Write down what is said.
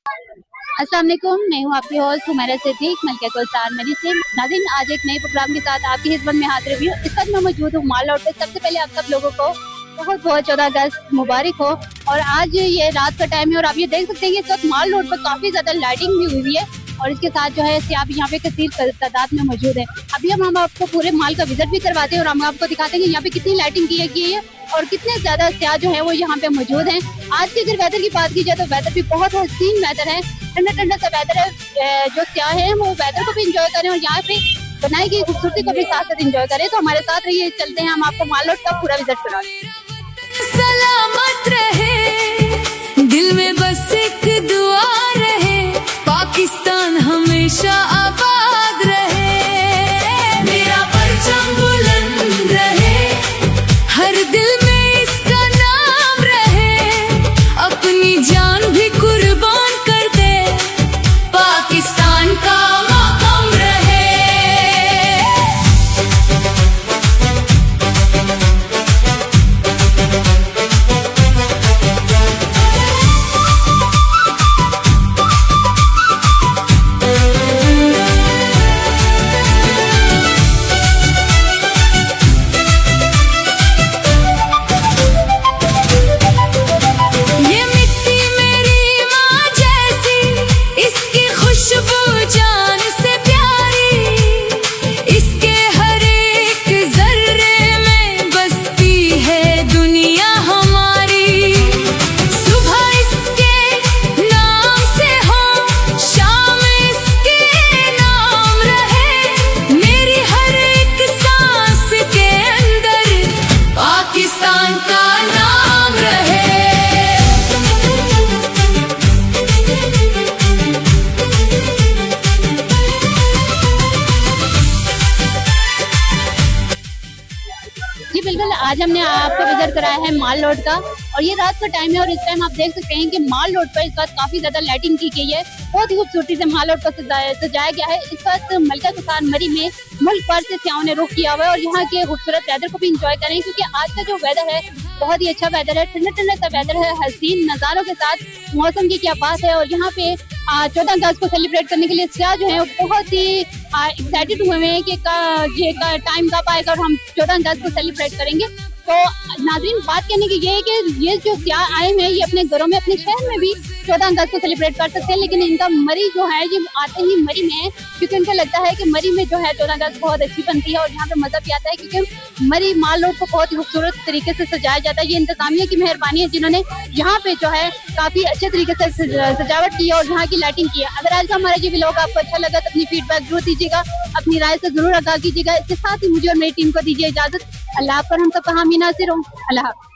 अस्सलाम वालेकुम, मैं हूँ आपकी होस्ट हुमैरा सिद्दीक मलिका गुलजार मरी से। नाज़रीन, आज एक नए प्रोग्राम के साथ आपकी खिदमत में हाजिर हुई हूँ। इस वक्त मैं मौजूद हूँ माल रोड पे। सबसे पहले आप सब लोगों को बहुत बहुत 14 अगस्त मुबारक हो। और आज ये रात का टाइम है और आप ये देख सकते हैं कि इस वक्त माल रोड पर काफ़ी ज़्यादा लाइटिंग भी हुई है और इसके साथ जो है सियाह भी यहाँ पे कसीर तादाद में मौजूद है। अभी हम आपको पूरे माल का विजिट भी करवाते हैं और हम आपको दिखाते हैं कि यहाँ पे कितनी लाइटिंग की गई है और कितने ज्यादा सियाह जो है वो यहाँ पे मौजूद हैं। आज के अगर वेदर की बात की जाए तो वेदर भी बहुत हसीन वेदर है, ठंडा ठंडा सा वेदर है। जो सियाह है वो वेदर को भी इंजॉय करें और यहाँ पे बनाई गई खूबसूरती को भी साथ साथ इंजॉय करें। तो हमारे साथ रहिए, चलते हैं, हम आपको माल रोड का पूरा विजिट कराएंगे। सलामत रहे दिल में बस एक दुआ रहे, पाकिस्तान हमेशा आबाद रहे, मेरा परचम बुलंद रहे, हर दिल में इसका नाम रहे, अपनी जान भी कुर्बान कर दे, पाकिस्तान का मकाम रहे। जी बिल्कुल, आज हमने आपको विजिट कराया है माल रोड का और ये रात का टाइम है और इस टाइम आप देख सकते हैं कि माल रोड पर इस वक्त काफी ज्यादा लाइटिंग की गई है। बहुत ही खूबसूरती से माल रोड को सजाया गया है। इस वक्त मलिका गुलजार मरी में मुल्क भर से सियाहों ने रुख किया हुआ है और यहाँ के खूबसूरत वेदर को भी इंजॉय करें क्योंकि आज का जो वेदर है बहुत ही अच्छा वेदर है, ठंडा ठंडा सा वेदर है, हसीन नज़ारों के साथ। मौसम की क्या बात है। और यहाँ पे 14 अगस्त को सेलिब्रेट करने के लिए सियाह जो है वो बहुत ही एक्साइटेड हुए हैं कि ये टाइम कब आएगा और हम 14 अगस्त को सेलिब्रेट करेंगे। तो नाज़रीन, बात कहने की ये है कि ये जो सियाह आए हैं ये अपने घरों में, अपने शहर में भी 14 अगस्त को सेलिब्रेट कर सकते हैं, लेकिन इनका मरी जो है ये आते ही मरी में है क्योंकि उनको लगता है कि मरी में जो है 14 अगस्त बहुत अच्छी बनती है और यहाँ पे मजा भी आता है क्योंकि मरी माल रोड को बहुत ही खूबसूरत तरीके से सजाया जाता है। ये इंतजामिया की मेहरबानी है जिन्होंने यहाँ पे जो है काफी अच्छे तरीके से सजावट की है और यहाँ की लाइटिंग की है। अगर आज का हमारा ये व्लॉग आपको अच्छा लगा तो अपनी फीडबैक जरूर दीजिएगा, अपनी राय से जरूर आगाह कीजिएगा। इसके साथ ही मुझे और मेरी टीम को दीजिए इजाजत। अल्लाह पर हम सबका हामी नासिर हो। अल्लाह।